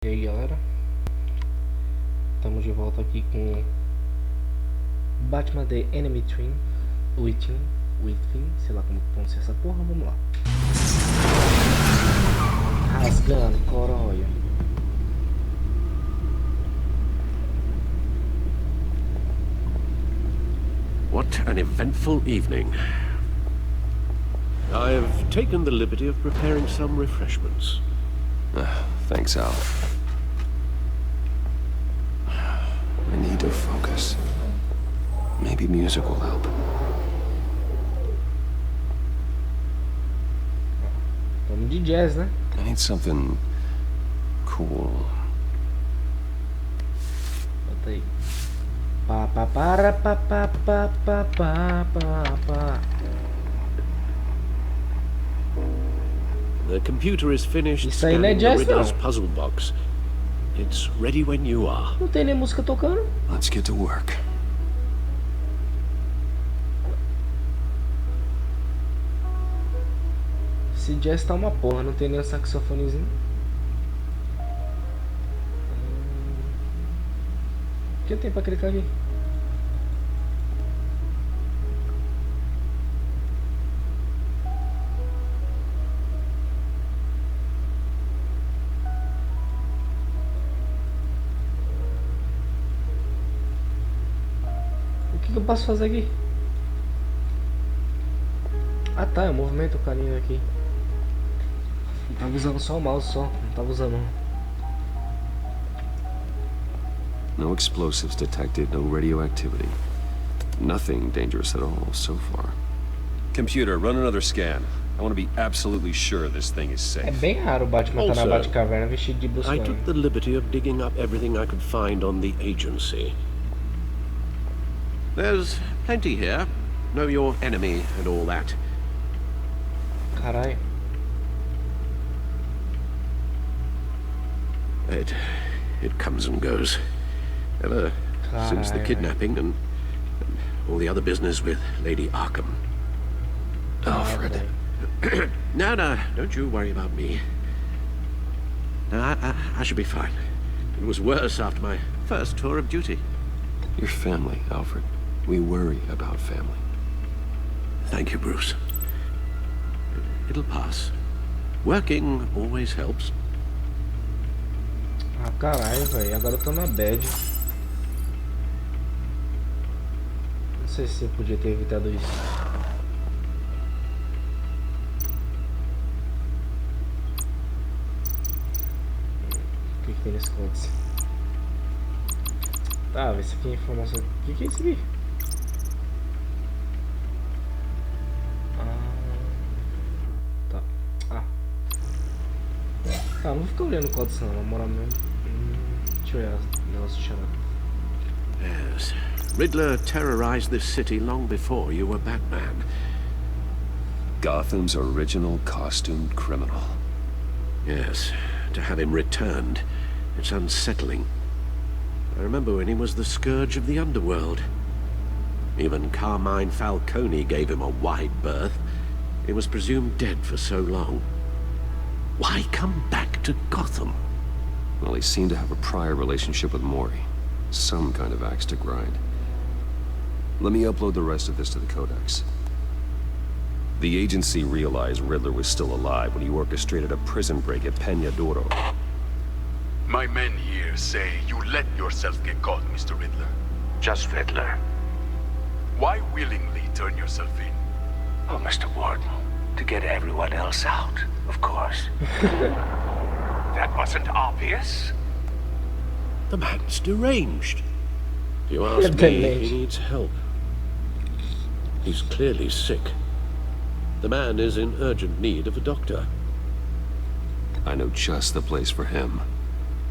E aí galera, estamos de volta aqui com Batman The Enemy Within, sei lá como pronuncia essa porra, vamos lá. Rasgando, coróia. What an eventful evening. I've taken the liberty of preparing some refreshments. Thanks, Al. I need to focus. Maybe music will help. Vamos de jazz, né? I need something cool. Bota aí. Pa pa para pa pa pa pa pa pa pa. The computer is finished Isso aí não é scanning the jazz, Riddler's não. puzzle box. It's ready when you are. Não tem nem música tocando. Let's get to work. Esse jazz tá uma porra, não tem nem um saxofonezinho. O que tem pra clicar aqui? O que eu posso fazer aqui? Ah tá, eu movimento o carinho aqui. Eu tava usando só o mouse só, não tava usando. No explosives detected, no radioactivity. Nothing dangerous at all so far. Computer, run another scan. I want to be absolutely sure this thing is É safe. bem raro o Batman tá na Also, Batcaverna vestido de Bruce I Wayne. took the liberty of digging up everything I could find on the agency. There's plenty here. Know your enemy and all that. Caralho. It comes and goes. Ever since the Caralho. kidnapping and all the other business with Lady Arkham. Alfred. No, don't you worry about me. No, I should be fine. It was worse after my first tour of duty. Your family, Alfred. We worry about family. Thank you, Bruce. It'll pass. Working always helps. Ah, caralho, velho. Agora eu tô na bad. Não sei se eu podia ter evitado isso. O que tem nesse códice? Tá, vê se aqui é informação. O que é isso aqui? Tá. Tá, não vou ficar olhando o códice não, na moral mesmo. Deixa eu olhar o negócio de chamar. Yes. Riddler terrorized this city long before you were Batman. Gotham's original costumed criminal. Yes. To have him returned, it's unsettling. I remember when he was the scourge of the underworld. Even Carmine Falcone gave him a wide berth. He was presumed dead for so long. Why come back to Gotham? Well, he seemed to have a prior relationship with Maury. Some kind of axe to grind. Let me upload the rest of this to the Codex. The agency realized Riddler was still alive when he orchestrated a prison break at Peñadoro. My men here say you let yourself get caught, Mr. Riddler. Just Riddler. Why willingly turn yourself in? Oh, Mr. Warden, to get everyone else out, of course. That wasn't obvious. The man's deranged. If you ask me, Deranged. he needs help. He's clearly sick. The man is in urgent need of a doctor. I know just the place for him.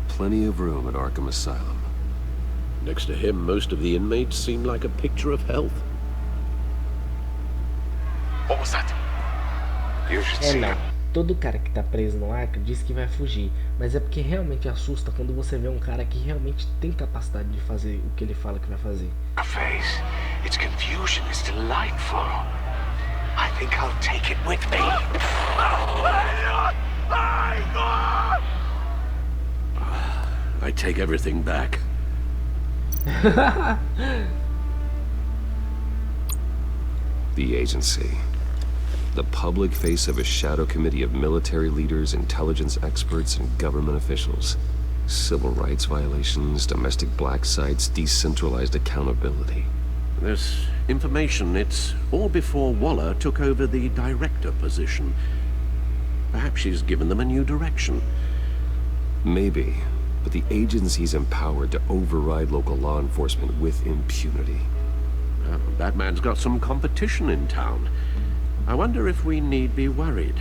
Plenty of room at Arkham Asylum. Next to him, most of the inmates seem like a picture of health. What was that? You should É see não. him. Todo cara que tá preso no Arca diz que vai fugir, mas é porque realmente assusta quando você vê um cara que realmente tem capacidade de fazer o que ele fala que vai fazer. Her face. Its confusion is delightful. I think I'll take it with me. I take everything back. The agency. The public face of a shadow committee of military leaders, intelligence experts, and government officials. Civil rights violations, domestic black sites, decentralized accountability. This information, it's all before Waller took over the director position. Perhaps she's given them a new direction. Maybe, but the agency's empowered to override local law enforcement with impunity. Batman's got some competition in town. I wonder if we need be worried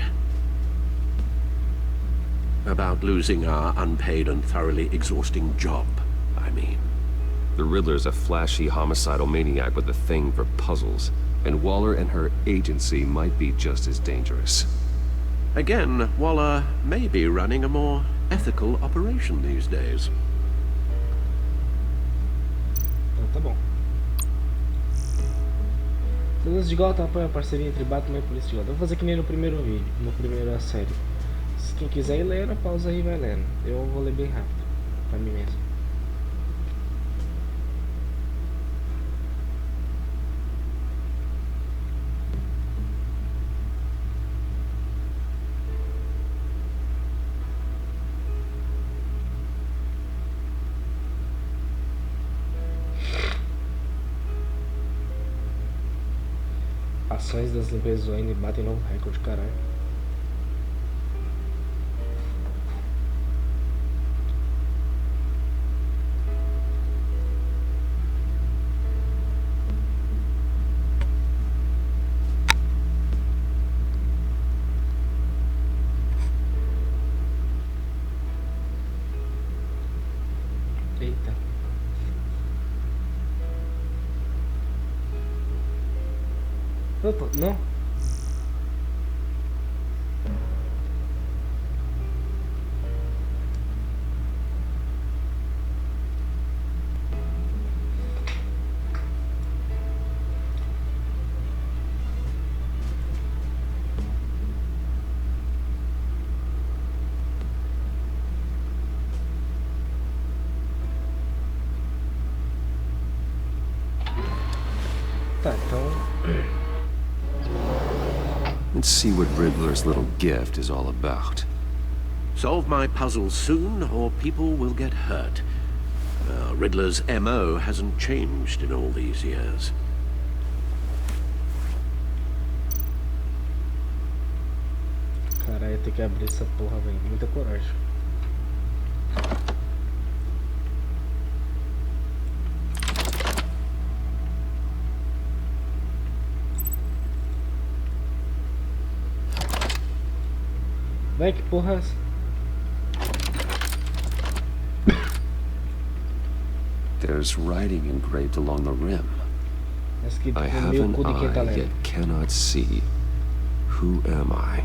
about losing our unpaid and thoroughly exhausting job, I mean. The Riddler's a flashy homicidal maniac with a thing for puzzles, and Waller and her agency might be just as dangerous. Again, Waller may be running a more ethical operation these days. Então tá bom. Polícia de Gotham apoia a parceria entre Batman e Polícia de Gotham. Vou fazer que nem no primeiro vídeo, no primeiro série. Se quem quiser ir lendo, pausa aí e vai lendo. Eu vou ler bem rápido, pra mim mesmo. Ações das limpezas do N batem novo recorde, caralho. Eita. Opa, não. Tá, então. Let's see what Riddler's little gift is all about. Solve my puzzles soon, or people will get hurt. Riddler's MO hasn't changed in all these years. Caralho, tem que abrir essa porra, velho. Muita coragem. Vai, que porra é essa? There's writing engraved along the rim. Essa aqui I tem have meio an cu de quem tá eye lendo. yet cannot see. Who am I?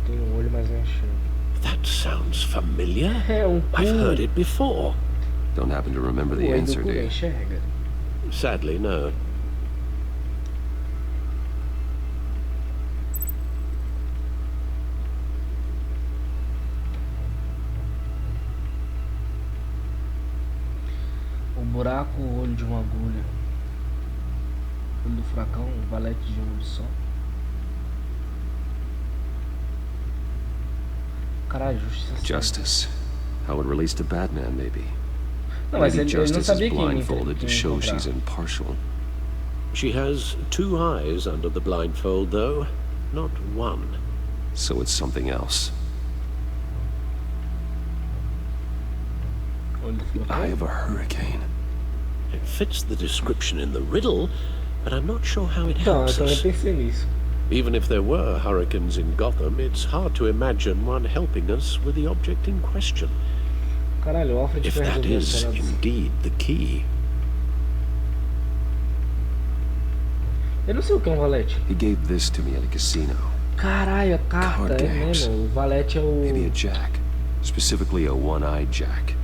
Tem olho, mas não enxerga. That sounds familiar. É cu. I've heard it before. Don't happen to remember the O olho do answer, cu do não you? enxerga. Sadly, no. O buraco, o olho de uma agulha. Olho do furacão, o valete de um olho só. Caralho, justiça. Justice. How it relates to Batman, maybe. Não, mas Maybe ele não Justice sabia is quem blindfolded to show encontrar. she's impartial. She has 2 eyes under the blindfold, though. Not 1. So it's something else. Olho do The furacão. eye of a hurricane. It fits the description in the riddle, but I'm not sure how it Então, eu helps também us. pensei nisso. Even if there were hurricanes in Gotham, it's hard to imagine one helping us with the object in question. Caralho, o Alfred If vai that resolver is essa parada. indeed the key. Eu não sei o que é um valete. He gave this to me at a casino. Caralho, a carta, Card é games. mesmo. O valete é o... Maybe a jack. Specifically a one-eyed jack.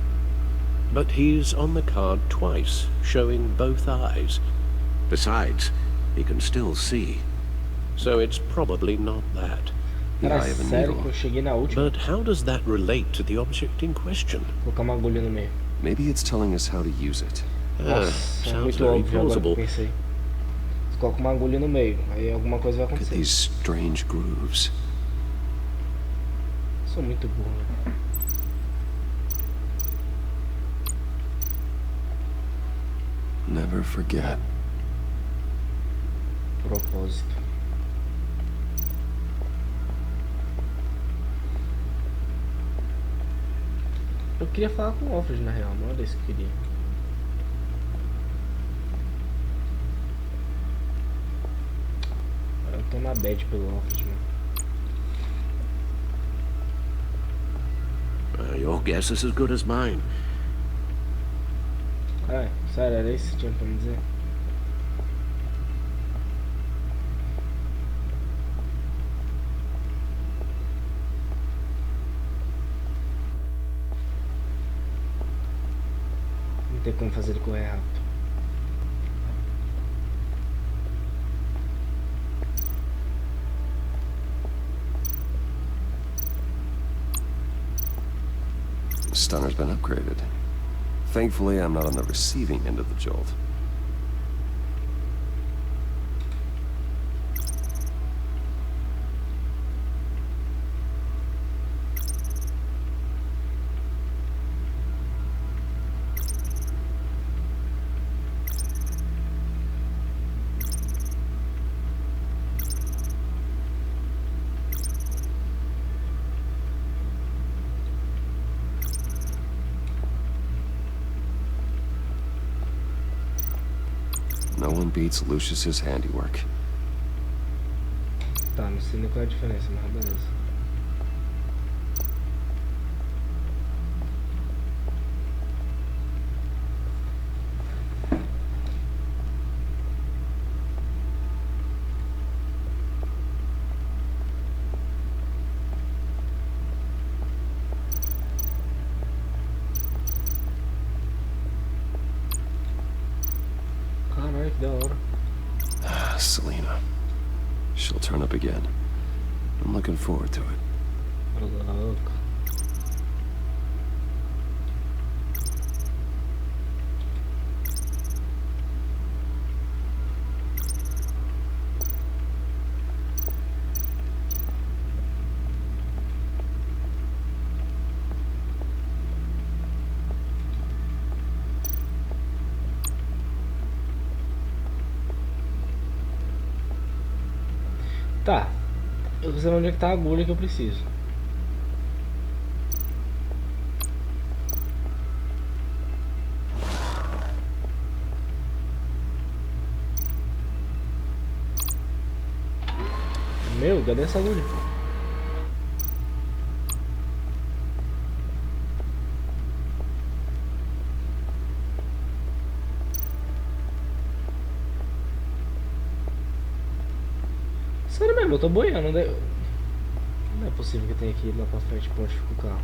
But he's on the card twice, showing both eyes. Besides, he can still see. So it's probably not that. The Cara, eye of a sério que needle. eu cheguei na última. But how does that relate to the object in question? Vou colocar uma agulha no meio. Maybe it's telling us how to use it. Nossa, é Sounds muito very óbvio agora que eu plausible. pensei. Você coloca uma agulha no meio, aí alguma coisa vai Look at acontecer. these strange grooves. Sou muito burro, né? Never forget. Propósito. Eu queria falar com o Alfred na real, não era isso que eu queria. Eu tô na bad pelo Alfred, mano. Your guess is as good as mine. É, sério, era isso que tinha pra me dizer? Não tem como fazer ele correr rápido. The stunner's been upgraded. Thankfully, I'm not on the receiving end of the jolt. No one beats Lucius's handiwork. Tá, não sei nem qual é a diferença, mas beleza. Caralho, que da hora. Selena. She'll turn up again. I'm looking forward to it. Ô, louco. Tá, eu sei onde é que tá a agulha que eu preciso. Meu, cadê essa agulha? Sério mesmo, eu tô boiando. Não é possível que eu tenha que ir lá pra frente pra onde fica o carro.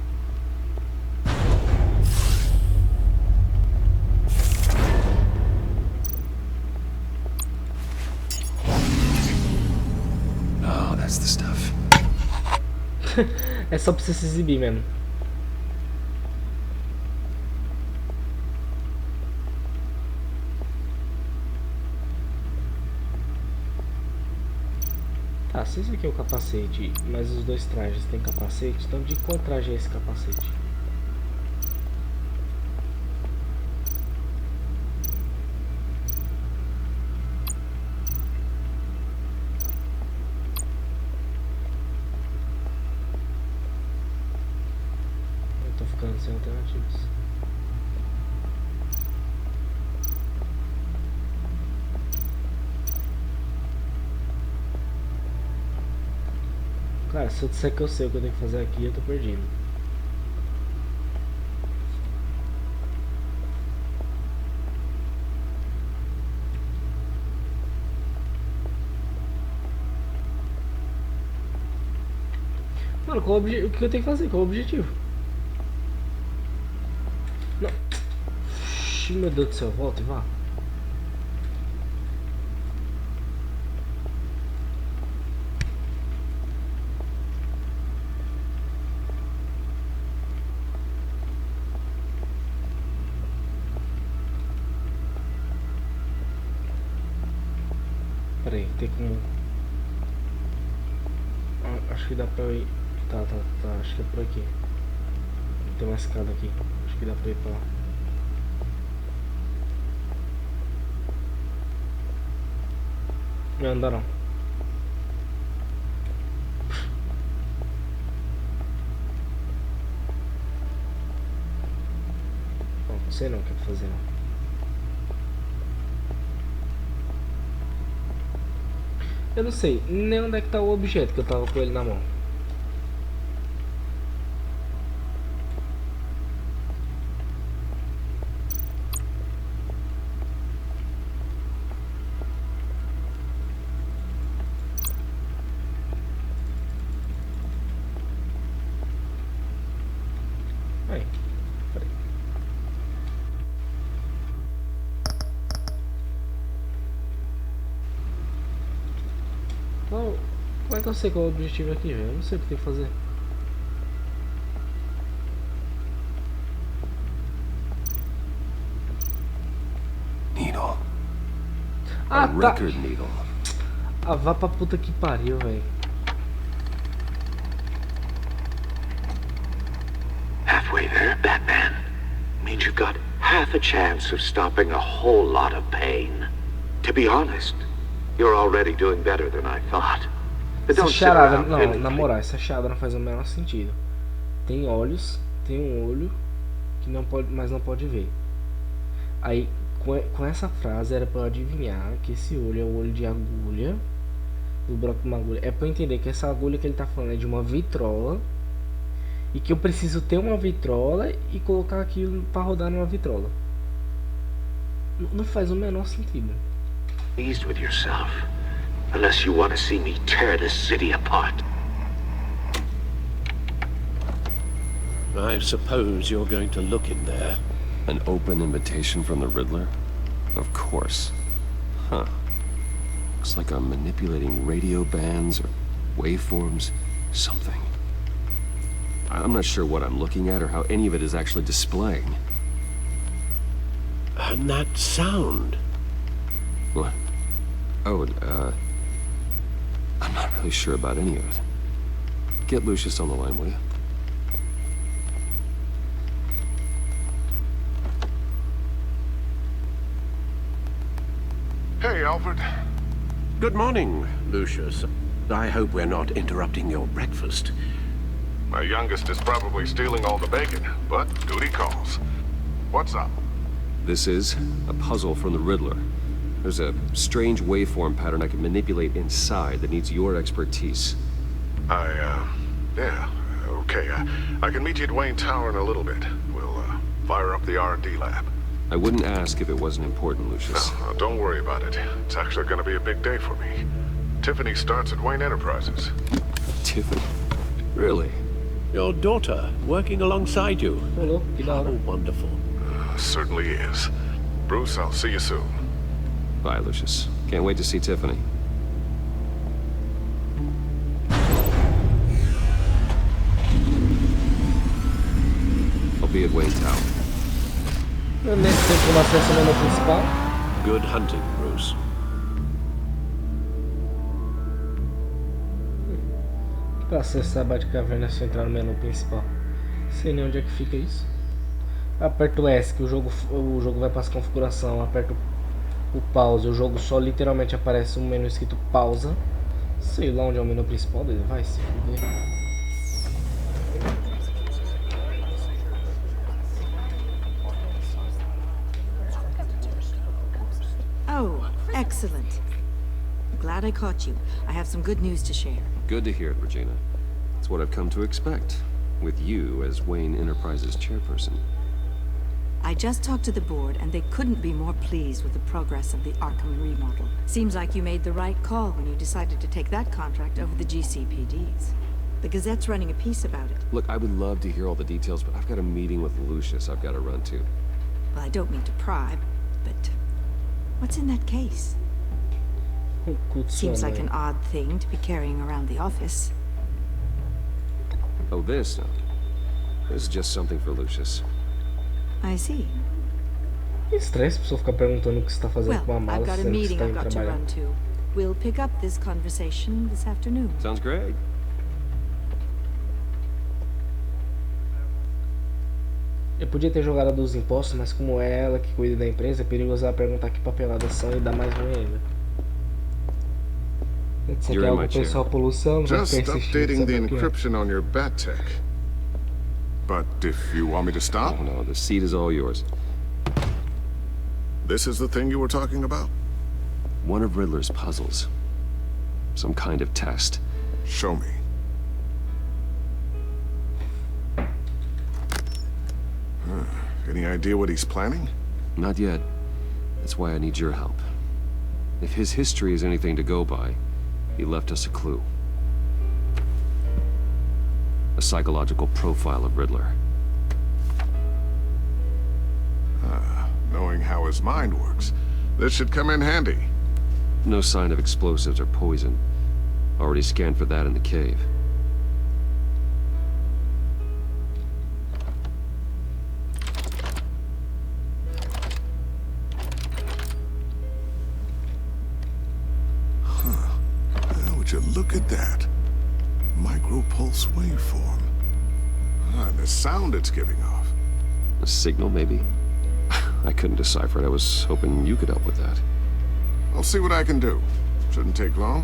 Oh, that's the stuff. É só pra você se exibir mesmo. Tá, se esse aqui é o capacete, mas os dois trajes têm capacete, então de qual traje é esse capacete? Eu tô ficando sem alternativas. Cara, se eu disser que eu sei o que eu tenho que fazer aqui, eu tô perdido. Mano, o que eu tenho que fazer? Qual é o objetivo? Não. Ixi, meu Deus do céu, volta e vá. Pera aí, tem como... Acho que dá pra ir... Tá, acho que é por aqui. Tem uma escada aqui. Acho que dá pra ir pra lá. Não anda não. Não sei não o que fazer não. Eu não sei nem onde é que tá o objeto que eu tava com ele na mão. Aí, peraí. Como é que eu sei qual é o objetivo aqui, velho? Eu não sei o que tem que fazer. Needle. Ah, A tá. record needle. Ah, vá pra puta que pariu, velho. Halfway there, Batman. Means you've got half a chance of stopping a whole lot of pain. To be honest, you're already doing better than I thought. But Essa don't sit charada, around não, feeling na like... moral, essa charada não faz o menor sentido. Tem olhos, tem um olho que não pode, mas não pode ver. Aí, com essa frase era pra eu adivinhar que esse olho é o olho de agulha, do buraco de uma agulha. É pra eu entender que essa agulha que ele tá falando é de uma vitrola e que eu preciso ter uma vitrola e colocar aquilo pra rodar numa vitrola. Não faz o menor sentido. Pleased with yourself, unless you want to see me tear this city apart. I suppose you're going to look in there. An open invitation from the Riddler? Of course. Huh. Looks like I'm manipulating radio bands or waveforms, something. I'm not sure what I'm looking at or how any of it is actually displaying. And that sound. What? Oh, I'm not really sure about any of it. Get Lucius on the line, will you? Hey, Alfred. Good morning, Lucius. I hope we're not interrupting your breakfast. My youngest is probably stealing all the bacon, but duty calls. What's up? This is a puzzle from the Riddler. There's a strange waveform pattern I can manipulate inside that needs your expertise. Yeah, okay. I can meet you at Wayne Tower in a little bit. We'll, fire up the R&D lab. I wouldn't ask if it wasn't important, Lucius. No, don't worry about it. It's actually gonna be a big day for me. Tiffany starts at Wayne Enterprises. Tiffany? Really? Your daughter working alongside you. Olô, que da How hora. wonderful. Certainly is. Bruce, I'll see you soon. Bye, Lucius. Can't wait to see Tiffany. I'll be at Wayne Tower. Nesse tempo como acesso ao menu principal. Good hunting, Bruce. Pra acessar a Batcaverna é só entrar no menu principal. Sei nem onde é que fica isso. Aperto o S que o jogo vai para as configuração. Aperto o pause, o jogo só literalmente aparece um menu escrito pausa. Sei lá onde é o menu principal dele, vai se fuder. Oh, excellent. Glad I caught you. I have some good news to share. Good to hear it, Regina. It's what I've come to expect, with you as Wayne Enterprises chairperson. I just talked to the board, and they couldn't be more pleased with the progress of the Arkham remodel. Seems like you made the right call when you decided to take that contract over the GCPD's. The Gazette's running a piece about it. Look, I would love to hear all the details, but I've got a meeting with Lucius I've got to run to. Well, I don't mean to pry, but what's in that case? Seems like an odd thing to be carrying around the office. Oh, this? No. This is just something for Lucius. I see. Que estresse a pessoa ficar perguntando o que você está fazendo Well, com uma I've mala got a sendo que você meeting está I've indo got to trabalhar. run to. We'll pick up this conversation this afternoon. Sounds great. Eu podia ter jogado a dos impostos, mas como é ela que cuida da empresa, é perigoso ela perguntar que papeladas são e dar mais ruim ainda. Isso aqui é algo pessoal, poluição, não vai Just ficar insistindo updating the saber o que é. encryption on your bat tech. But if you want me to stop, Oh no, the seat is all yours. this is the thing you were talking about? One of Riddler's puzzles. Some kind of test. Show me. Any idea what he's planning? Not yet. That's why I need your help. If his history is anything to go by, he left us a clue. A psychological profile of Riddler. Knowing how his mind works, this should come in handy. No sign of explosives or poison. Already scanned for that in the cave. Would you look at that? Micropulse waveform. And the sound it's giving off. A signal, maybe? I couldn't decipher it. I was hoping you could help with that. I'll see what I can do. Shouldn't take long.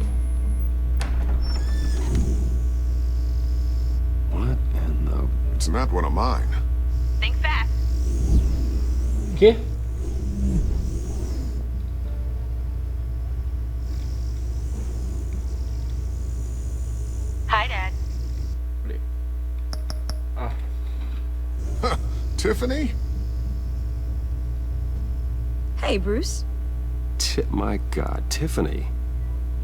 What in the... It's not one of mine. Think fast. Quê? Hi, Dad. Ah, Tiffany? Hey, Bruce. My God, Tiffany.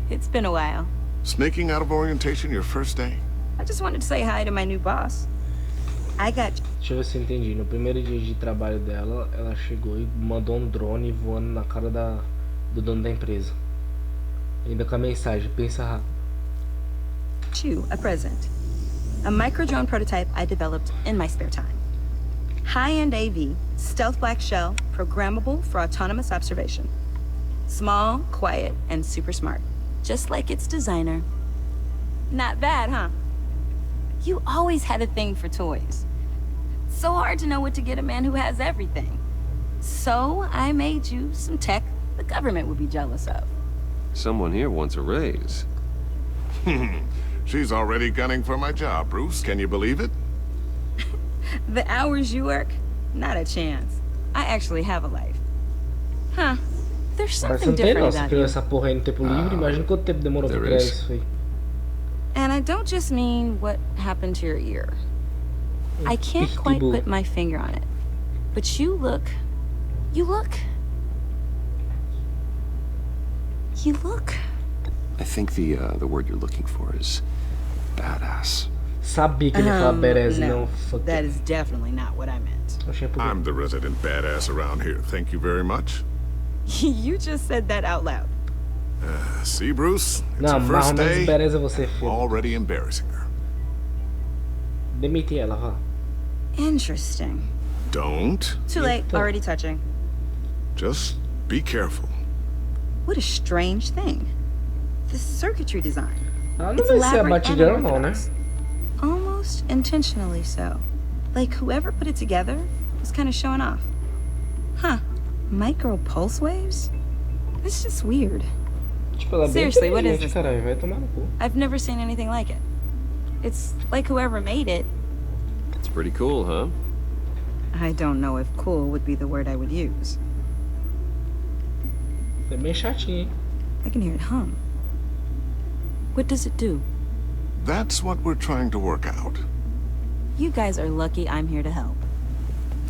It's been a while. Sneaking out of orientation your first day? I just wanted to say hi to my new boss. I got deixa eu ver se eu entendi. No primeiro dia de trabalho dela, ela chegou e mandou um drone voando na cara do dono da empresa. Ainda com a mensagem, pensa rápido. you a present. A micro-drone prototype I developed in my spare time. High-end AV, stealth black shell, programmable for autonomous observation. Small, quiet, and super smart. Just like its designer. Not bad, huh? You always had a thing for toys. So hard to know what to get a man who has everything. So I made you some tech the government would be jealous of. Someone here wants a raise. She's already gunning for my job, Bruce. Can you believe it? The hours you work? Not a chance. I actually have a life. Huh. There's Parece something não tem não, different você about criou you. essa porra aí no tempo livre, imagina quanto tempo demorou pra there criar is. isso aí. And I don't just mean what happened to your ear. I can't quite Pitbull. put my finger on it. But you look... I think the word you're looking for is badass. Sabia que ele ia falar badass, no, não. Fuck that it. is definitely not what I meant. Achei por I'm the resident badass around here. Thank you very much. You just said that out loud. See, Bruce? It's Não, her mais first ou menos day. badass é você, filho. Already embarrassing her. Demite ela, vá. Interesting. Don't. Too late, already touching. Just be careful. What a strange thing. The circuitry design. Ela não It's vai ser a elaborate and batidão, não, né? unorthodox. Almost intentionally so. Like whoever put it together was kind of showing off. Huh. Micro pulse waves? That's just weird. Tipo, ela é bem Seriously, what is inteligente, this? caralho. Vai tomar no cu. I've never seen anything like it. It's like whoever made it. It's pretty cool, huh? I don't know if cool would be the word I would use. É bem chatinho, hein? I can hear it hum. What does it do? That's what we're trying to work out. You guys are lucky I'm here to help.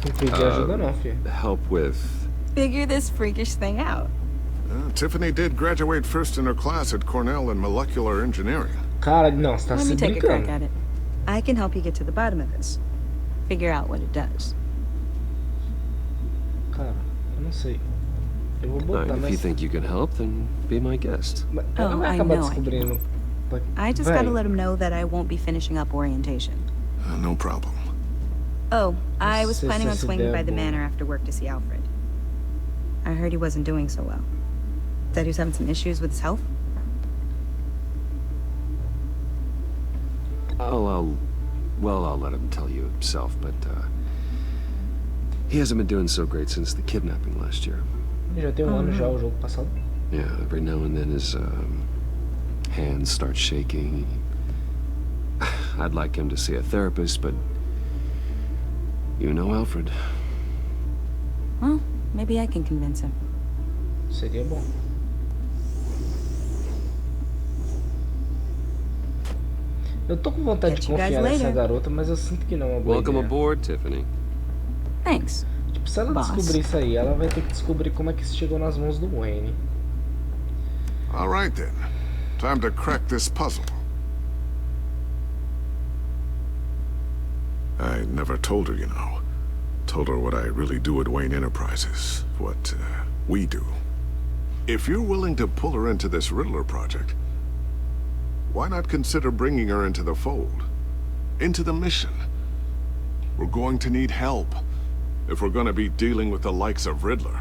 Não pedi ajuda não, filho. Help with... Figure this freakish thing out. Tiffany did graduate first in her class at Cornell in molecular engineering. Cara, não, você tá Let se me take a crack brincando. at it. I can help you get to the bottom of this. Figure out what it does. Cara, eu não sei. Eu vou botar, if you mas... think you can help, then be my guest. mas ela Oh, vai I acabar know I can descobrindo. I just Véi, gotta let him know that I won't be finishing up orientation. No problem. Oh, I was Essa- planning on essa swinging ideia by é the boa. manor after work to see Alfred. I heard he wasn't doing so well. That he was having some issues with his health. I'll let him tell you himself, but, he hasn't been doing so great since the kidnapping last year. Já tem ano já o jogo passado. Yeah, every now and then his, hands start shaking. I'd like him to see a therapist, but you know Alfred. Well, maybe I can convince him. Seria bom. Eu tô com vontade de Catch you guys confiar nessa later. garota, mas eu sinto que não é uma boa Welcome ideia. aboard, Tiffany. Thanks. Tipo, se ela Boss. descobrir isso aí, ela vai ter que descobrir como é que isso chegou nas mãos do Wayne. All right, then. Time to crack this puzzle. I never told her, you know. Told her what I really do at Wayne Enterprises. What, we do. If you're willing to pull her into this Riddler project, why not consider bringing her into the fold? Into the mission? We're going to need help if we're going to be dealing with the likes of Riddler.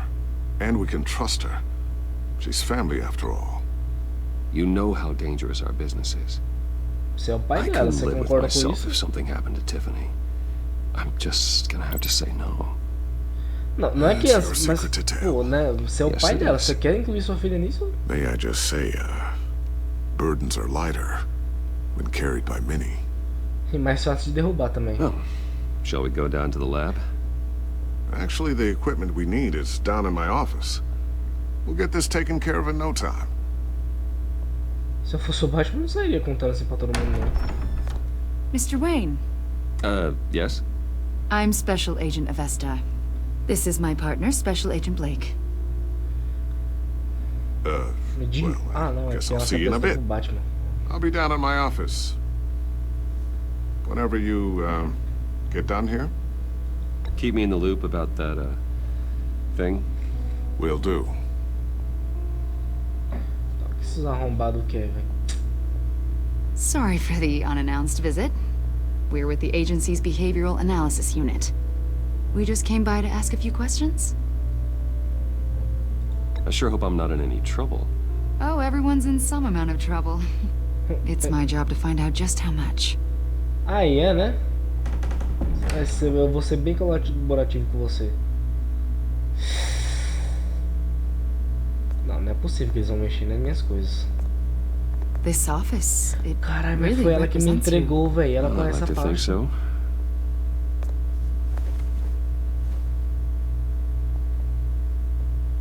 And we can trust her. She's family after all. You know how dangerous our business is. Você é o pai I dela, couldn't você live with concorda com myself isso? if something happened to Tiffany. I'm just gonna have to say no. Não, não é que That's as, your mas, secret to tell. pô, né, você é o Yes, pai it dela, is. você quer incluir sua filha nisso? May I just say, burdens are lighter when carried by many. E mais fácil de derrubar também. Oh, shall we go down to the lab? Actually, the equipment we need is down in my office. We'll get this taken care of in no time. Se eu fosse o Batman, eu não sairia contando assim pra todo mundo, não. Mr. Wayne, Yes? I'm Special Agent Avesta. This is my partner, Special Agent Blake. Me diga. Well, I Não, é guess que I'll ela see se you in a apresenta bit. pro Batman. I'll be down in my office. Whenever you, get done here, Keep me in the loop about that, thing? will do. O que esses arrombados querem, velho? Sorry for the unannounced visit. We're with the agency's Behavioral Analysis Unit. We just came by to ask a few questions. I sure hope I'm not in any trouble. Oh, everyone's in some amount of trouble. It's my job to find out just how much. Aí é, né? Eu vou ser bem colaborativo com você. Não é possível que eles vão mexer nas minhas coisas. This office, it Caralho, mas really foi ela que me represents you. entregou, velho. Ela I'd conhece like essa to think parte. so.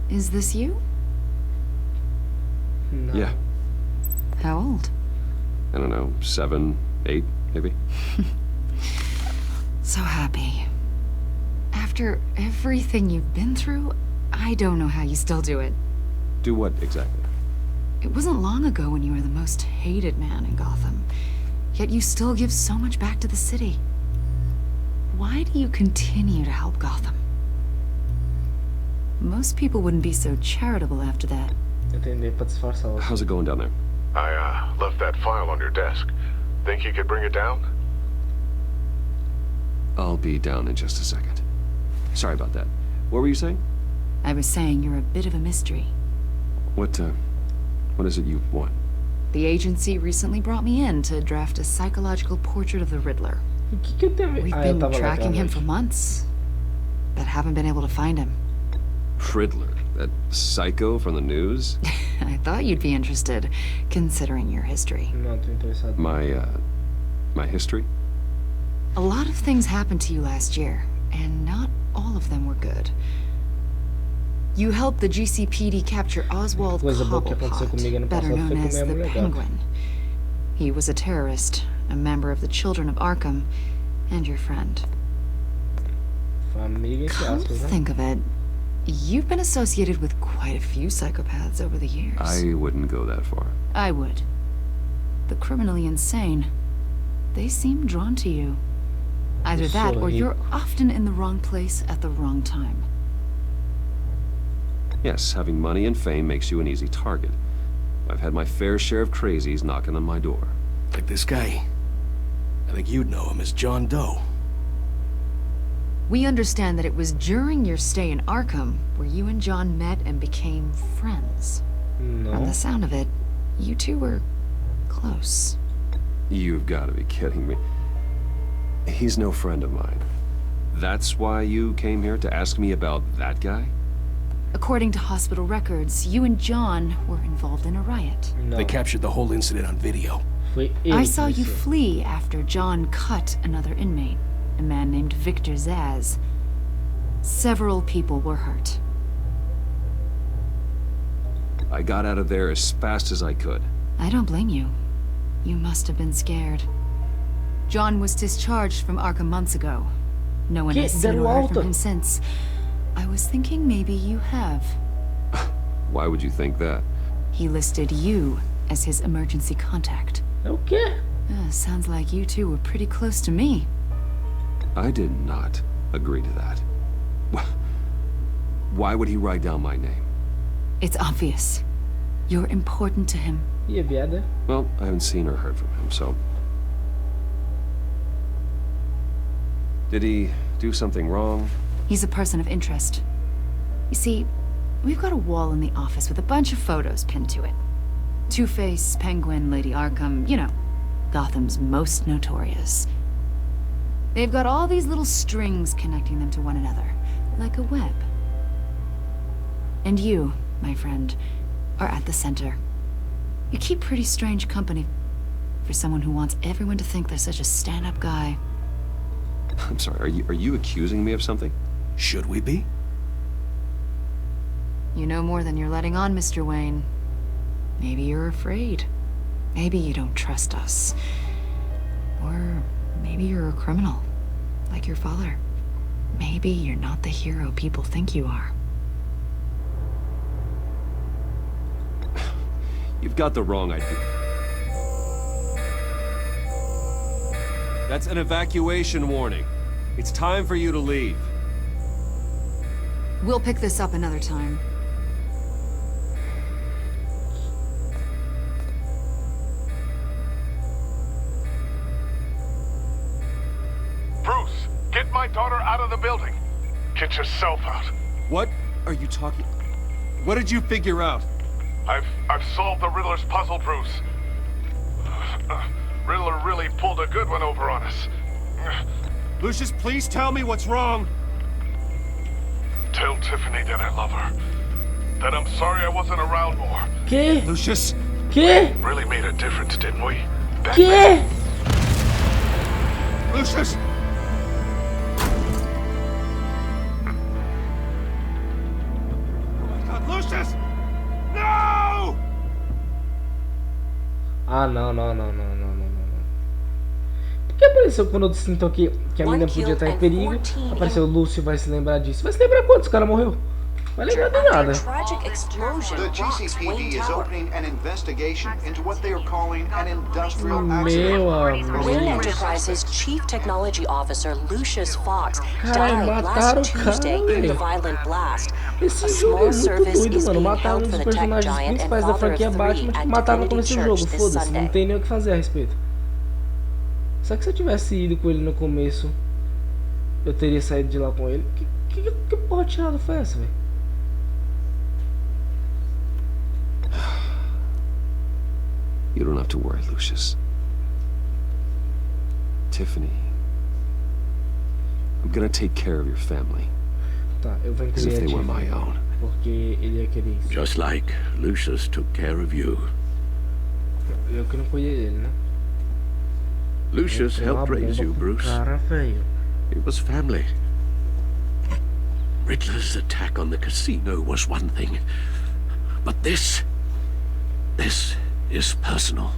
Is this you? Não. Yeah. How old? I don't know, 7, 8, maybe? So happy. After everything you've been through, I don't know how you still do it. Do what exactly? It wasn't long ago when you were the most hated man in Gotham. Yet you still give so much back to the city. Why do you continue to help Gotham? Most people wouldn't be so charitable after that. Entender pra disfarçar os... How's it going down there? I, left that file on your desk. Think you could bring it down? I'll be down in just a second. Sorry about that. What were you saying? I was saying you're a bit of a mystery. What is it you want? The agency recently brought me in to draft a psychological portrait of the Riddler. O que eu tenho a ver? We've Eu been tava lá tracking aquela him for noite. months, but haven't been able to find him. Riddler, that psycho from the news? I thought you'd be interested, considering your history. Não, tô interessado. My history? A lot of things happened to you last year, and not all of them were good. You helped the GCPD capture Oswald Coisa boa que aconteceu comigo ano Cobblepot, better passado foi known as comer a the mulher gata. Penguin. He was a terrorist, a member of the Children of Arkham, and your friend. Família entre Come to aspas, né? think of it, you've been associated with quite a few psychopaths over the years. I wouldn't go that far. I would. The criminally insane. They seem drawn to you. Either that, or you're often in the wrong place at the wrong time. Yes, having money and fame makes you an easy target. I've had my fair share of crazies knocking on my door. Like this guy. I think you'd know him as John Doe. We understand that it was during your stay in Arkham where you and John met and became friends. From Não. the sound of it, you two were close. You've got to be kidding me. He's no friend of mine. That's why you came here to ask me about that guy? According to hospital records, you and John were involved in a riot. Não. They captured the whole incident on video. Foi ele I que saw you iniciou. flee after John cut another inmate, a man named Victor Zaz. Several people were hurt. I got out of there as fast as I could. I don't blame you. You must have been scared. John was discharged from Arkham months ago. No one Que? has seen Deram or heard alta? from him since. I was thinking maybe you have. Why would you think that? He listed you as his emergency contact. É o quê? Sounds like you two were pretty close to me. I did not agree to that. Why would he write down my name? It's obvious. You're important to him. E a viada? Well, I haven't seen or heard from him, so... Did he do something wrong? He's a person of interest. You see, we've got a wall in the office with a bunch of photos pinned to it. Two-Face, Penguin, Lady Arkham, you know, Gotham's most notorious. They've got all these little strings connecting them to one another, like a web. And you, my friend, are at the center. You keep pretty strange company for someone who wants everyone to think they're such a stand-up guy. I'm sorry, are you accusing me of something? Should we be? You know more than you're letting on, Mr. Wayne. Maybe you're afraid. Maybe you don't trust us. Or maybe you're a criminal, like your father. Maybe you're not the hero people think you are. You've got the wrong idea. That's an evacuation warning. It's time for you to leave. We'll pick this up another time. Bruce, get my daughter out of the building. Get yourself out. What are you talking... What did you figure out? I've solved the Riddler's puzzle, Bruce. Riddler really pulled a good one over on us. Lucius, please tell me what's wrong. Tell Tiffany that I love her. That I'm sorry I wasn't around more. Que? Lucius! Que? Really made a difference, didn't we? Que? Lucius! Oh my God, Lucius! No! Ah, não. Por que apareceu quando eu sinto que a menina podia estar em perigo? Apareceu o Lúcio, vai se lembrar disso. Vai se lembrar quantos cara morreu? Vai lembrar de nada. The GCPD is opening an investigation into what they are calling an industrial Meu accident. Wayne amigo. Enterprises Chief Technology Officer Lucius Fox Caralho, died mataram last o cara, Tuesday in the velho. violent blast. Esse A jogo é small muito service doido, is mano. being Mataram um held dos for the tech personagens giant and principais da father of franquia Batman, three tipo, at mataram no Divinity começo do jogo. Church this Foda-se, não Sunday. tem nem o que fazer a respeito. Só que se eu tivesse ido com ele no começo, eu teria saído de lá com ele. Que porra de tirada foi essa, velho? You don't have to worry, Lucius. Tiffany, I'm gonna take care of your family, Tá, eu vou as if incluir they a were my Tiffany, own. porque ele ia querer isso. Just like Lucius took care of you. Eu que não cuidei dele, né? Lucius Tem uma helped raise bomba you, pro Bruce. Cara, velho. It was family. Riddler's attack on the casino was one thing. But this is personal.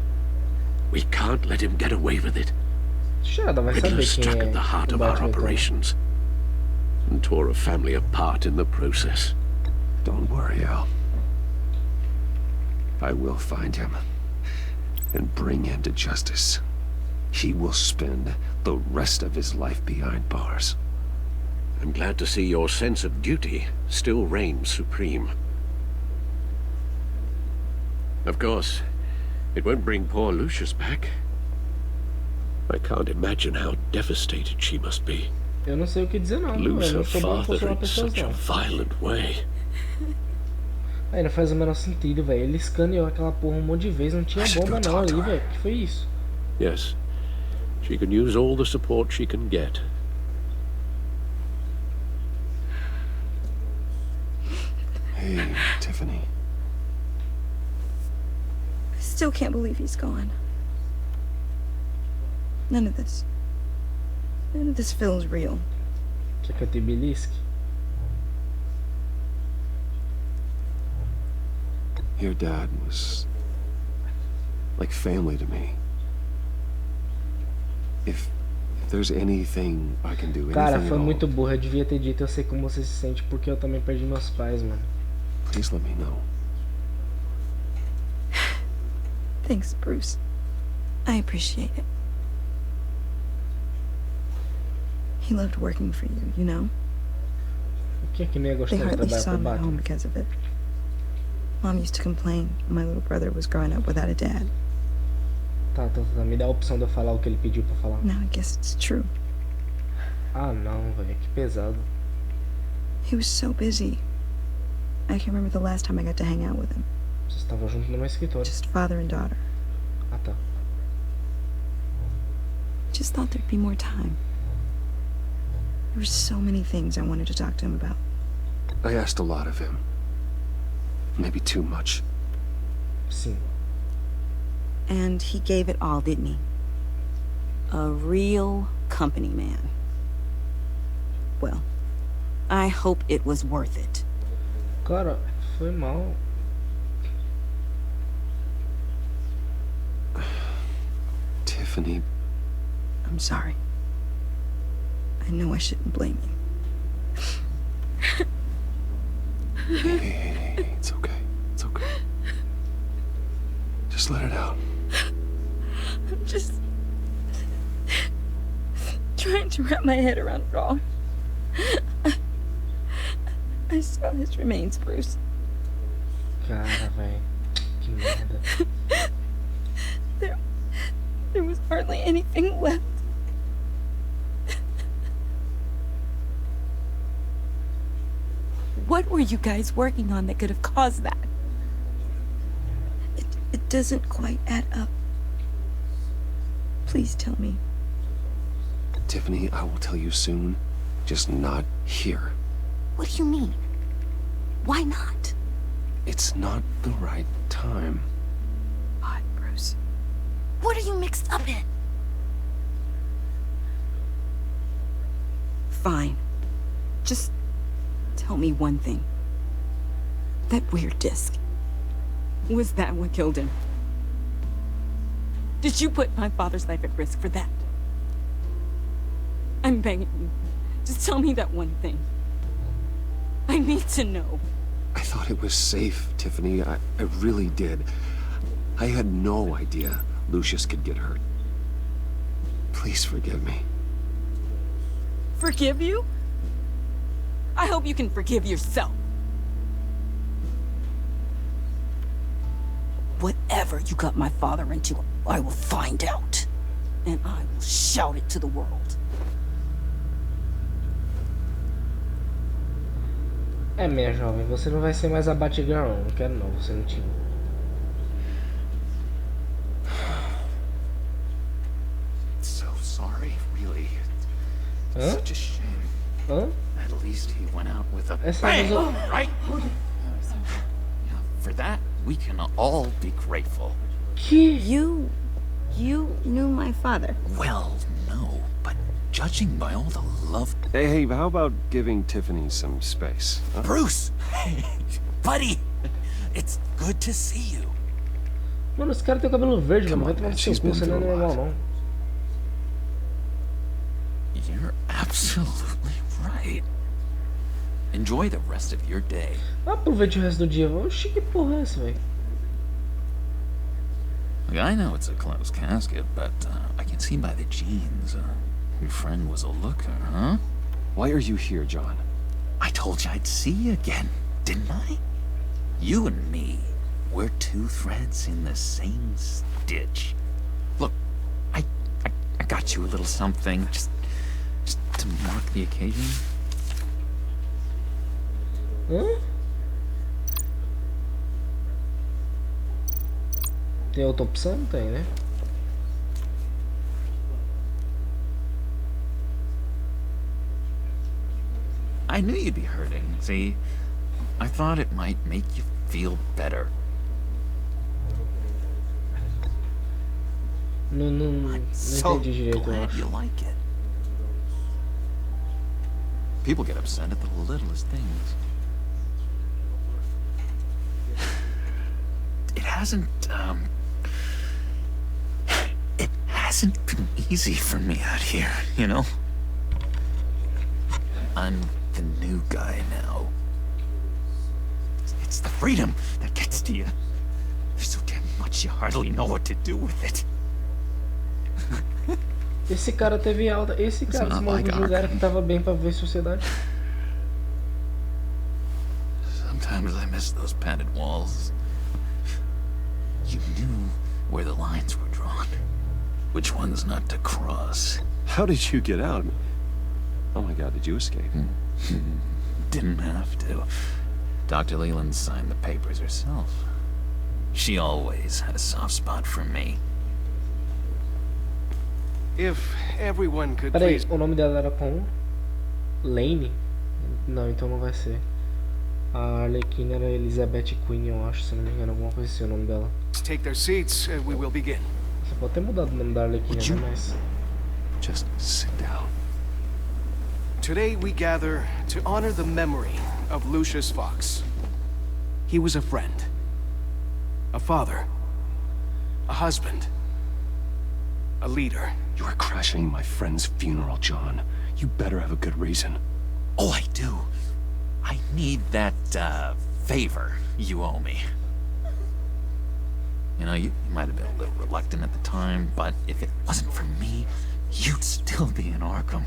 We can't let him get away with it. Chada, vai saber Riddler quem struck é at the heart o of our Batman, então. operations and tore a family apart in the process. Don't worry, Al. I will find him and bring him to justice. He will spend the rest of his life behind bars. I'm glad to see your sense of duty still reigns supreme. Of course, it won't bring poor Lucius back. I can't imagine how devastated she must be. Eu não sei o que dizer não, Lose eu não her sou bom em father consolar in pessoas such a não. violent way. Aí não faz o menor sentido, velho. Ele escaneou aquela porra um monte de vezes, não tinha I should bomba go não talk to ali, her. velho. Que foi isso? Yes. She can use all the support she can get. Hey, Tiffany. I still can't believe he's gone. None of this feels real. Quer que eu te belisque? Your dad was like family to me. If there's anything I can do, Cara, anything foi at all, muito burro. Eu devia ter dito, eu sei como você se sente, porque eu também perdi meus pais, mano. please let me know. Thanks, Bruce. I appreciate it. He loved working for you, you know? Quem é que não ia They gostar de hardly trabalhar saw pro him at home Batman? because of it. Mom used to complain my little brother was growing up without a dad. Tá. Me dá a opção de eu falar o que ele pediu pra falar. Now I guess it's true. Ah, não, velho. Que pesado. He was so busy. I can't remember the last time I got to hang out with him. Vocês estavam juntos no meu escritório. Just father and daughter. Ah, tá. Just thought there'd be more time. There were so many things I wanted to talk to him about. I asked a lot of him. Maybe too much. Sim. And he gave it all, didn't he? A real company man. Well, I hope it was worth it. Cara, foi mal. Tiffany, I'm sorry. I know I shouldn't blame you. hey, it's okay. It's okay. Just let it out. I'm just trying to wrap my head around it all. I saw his remains, Bruce. Cara, velho. Que merda. There was hardly anything left. What were you guys working on that could have caused that? It doesn't quite add up. Please tell me. Tiffany, I will tell you soon. Just not here. What do you mean? Why not? It's not the right time. Why, Bruce? What are you mixed up in? Fine. Just tell me one thing. That weird disc. Was that what killed him? Did you put my father's life at risk for that? I'm begging you. Just tell me that one thing. I need to know. I thought it was safe, Tiffany. I really did. I had no idea Lucius could get hurt. Please forgive me. Forgive you? I hope you can forgive yourself. Whatever you got my father into, I will find out. And I will shout it to the world. É, minha jovem, você não vai ser mais a Batgirl, não. Não quero não, você não tinha. So sorry, really. It's Hã? such a shame. Hã? At least he went out with a Essa bang, was right? Yeah, for that, we can all be grateful. Que? You knew my father. Well, no, but judging by all the love... Hey, how about giving Tiffany some space? Huh? Bruce! Hey, buddy! It's good to see you. Mano, esse cara tem o cabelo verde, Come mano. Vai on, tomar man, no seu she's cu, been você não é through a normal, lot. não. You're absolutely right. Enjoy the rest of your day. Aproveite o resto do dia. Oxi, que porra é essa, velho? Look, I know it's a closed casket, but I can see by the jeans. Your friend was a looker, huh? Why are you here, John? I told you I'd see you again, didn't I? You and me, we're two threads in the same stitch. Look, I got you a little something, just to mark the occasion. Hã? Tem outra opção? Não tem, né? I knew you'd be hurting. See, I thought it might make you feel better. Não entendi direito, eu Glad acho. you like it. People get upset at the littlest things. It hasn't been easy for me out here, you know? I'm the new guy now. It's the freedom that gets to you. There's so damn much you hardly know what to do with it. Esse cara teve alta. Esse cara, esse maluco julgaram que tava bem pra ver sociedade. Sometimes I miss those padded walls. You knew where the lines were drawn. Which ones not to cross. How did you get out? Oh my god, did you escape? Didn't have to. Dr. Leland signed the papers herself. She always had a soft spot for me. If everyone could Peraí, please... o nome dela era como? Lane? Não, então não vai ser. A Arlequina era Elizabeth Queen, eu acho, se não me engano, alguma coisa assim o nome dela. take their seats and we will begin. Você pode ter mudado o nome da Arlequina, né? Mas... Just sit down. Today we gather to honor the memory of Lucius Fox. He was a friend, a father, a husband, a leader. You are crashing my friend's funeral, John. You better have a good reason. Oh, I do. I need that, favor you owe me. You know, you might have been a little reluctant at the time, but if it wasn't for me, you'd still be in Arkham.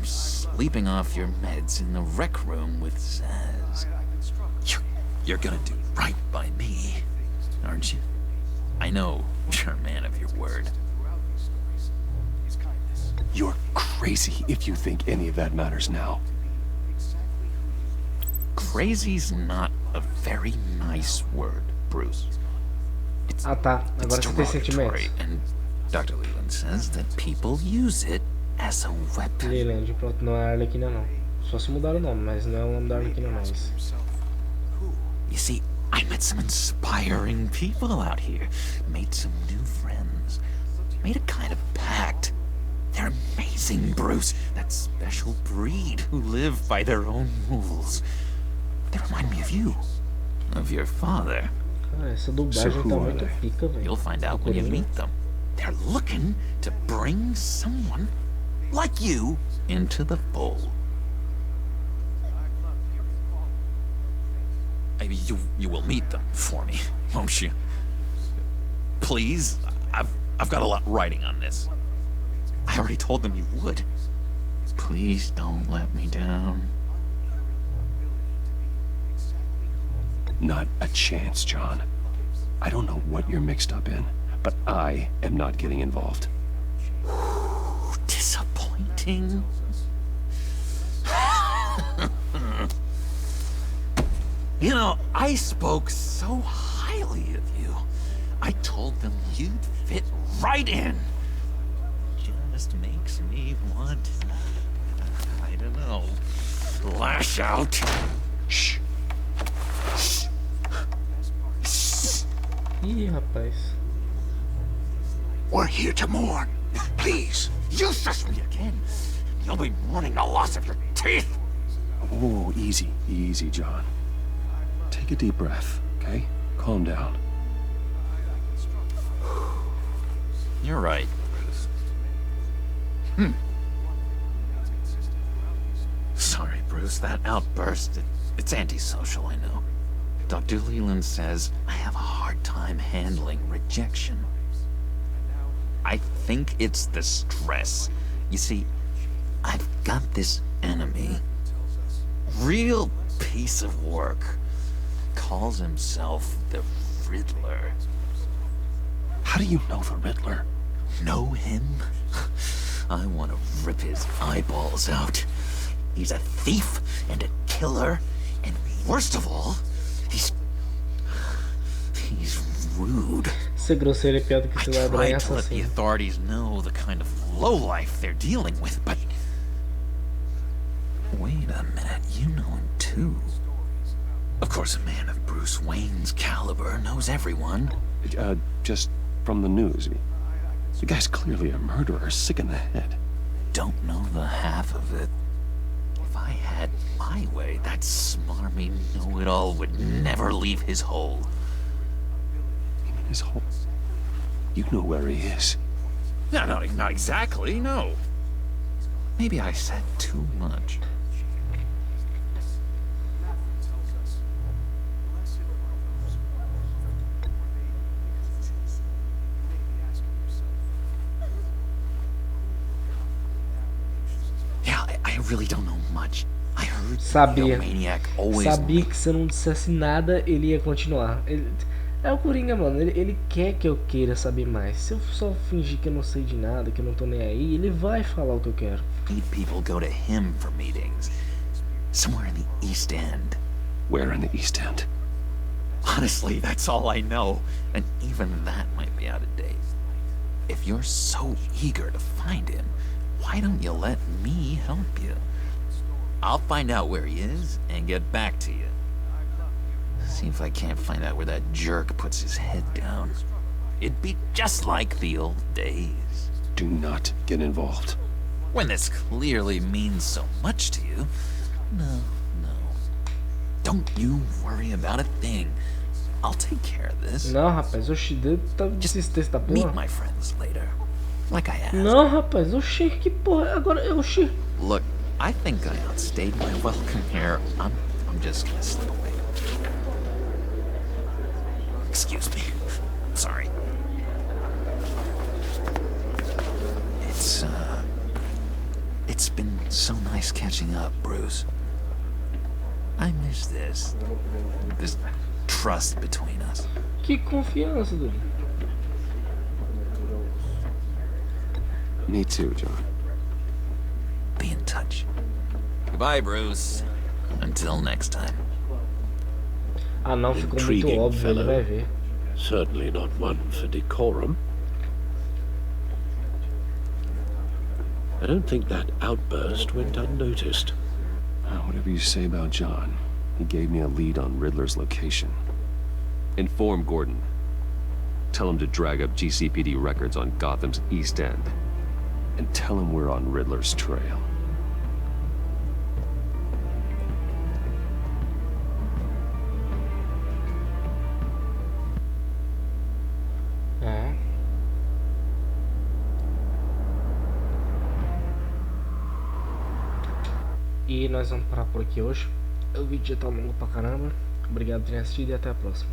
Sleeping off your meds in the rec room with Zaz. You're gonna do right by me, aren't you? I know you're a man of your word. You're crazy if you think any of that matters now. Crazy's not a very nice word, Bruce. Ah tá, agora você tem sentimentos. And Dr. Leland says that people use it as a weapon. Leland, pronto, não é a Arlequina não. Só se mudar o nome, mas não é o nome da Arlequina não. You see, I met some inspiring people out here. Made some new friends. Made a kind of pact. They're amazing, Bruce. That special breed who live by their own rules. They remind me of you. Of your father. Cara, essa dublagem tá muito pica, velho. You'll find out when you meet them. They're looking to bring someone like you into the fold. Maybe you will meet them for me, won't you? Please, I've got a lot riding on this. I already told them you would. Please don't let me down. Not a chance, John. I don't know what you're mixed up in, but I am not getting involved. Disappointing. You know, I spoke so highly of you. I told them you'd fit right in. Just makes me want, I don't know, lash out. Shh. Ih, rapaz. We're here to mourn. Please. You shush me again. You'll be mourning the loss of your teeth. Oh, easy, easy, John. Take a deep breath, okay? Calm down. You're right, Bruce. Sorry, Bruce, that outburst, it's antisocial, I know. Dr. Leland says I have a hard time handling rejection. I think it's the stress. You see, I've got this enemy. Real piece of work. Calls himself the Riddler. How do you know the Riddler? Know him? I want to rip his eyeballs out. He's a thief and a killer, and worst of all, he's rude. Ser grosseiro é pior do que ser ladrão e I tried to let the assassino. authorities know the kind of lowlife they're dealing with, but... Wait a minute, you know too. Of course, a man of Bruce Wayne's caliber knows everyone. Just from the news. The guy's clearly a murderer, sick in the head. Don't know the half of it. If I had my way, that smarmy know-it-all would never leave his hole. His hole? You know where he is. No, not exactly, no. Maybe I said too much. I really don't know much. I heard Sabia. Maniac always Sabia que se eu não dissesse nada, ele ia continuar. É o Coringa, mano. Ele quer que eu queira saber mais. Se eu só fingir que eu não sei de nada, que eu não tô nem aí, ele vai falar o que eu quero. People go to him for meetings. Somewhere in the East End. Where in the East End? Honestly, that's all I know. And even that might be out of date. If you're so eager to find him, why don't you let me help you? I'll find out where he is and get back to you. See if I can't find out where that jerk puts his head down. It'd be just like the old days. Do not get involved. When this clearly means so much to you. No. Don't you worry about a thing. I'll take care of this. Não, rapaz, oxi, tá desistência da porra. Meet my friends later. Like I asked. Não, rapaz, oxi, que porra, agora, oxi. Look, I think I outstayed my welcome here. I'm just gonna slip away. Excuse me. Sorry. It's been so nice catching up, Bruce. I miss this trust between us. Que confiança, dude. Me too, John. Be in touch. Goodbye, Bruce. Until next time. Ah, não, ficou muito Intriguing óbvio, ele vai ver. Certainly not one for decorum. I don't think that outburst went unnoticed. Whatever you say about John, he gave me a lead on Riddler's location. Inform Gordon. Tell him to drag up GCPD records on Gotham's East End. And tell him we're on Riddler's trail. E nós vamos parar por aqui hoje. O vídeo já tá longo pra caramba. Obrigado por terem assistido e até a próxima.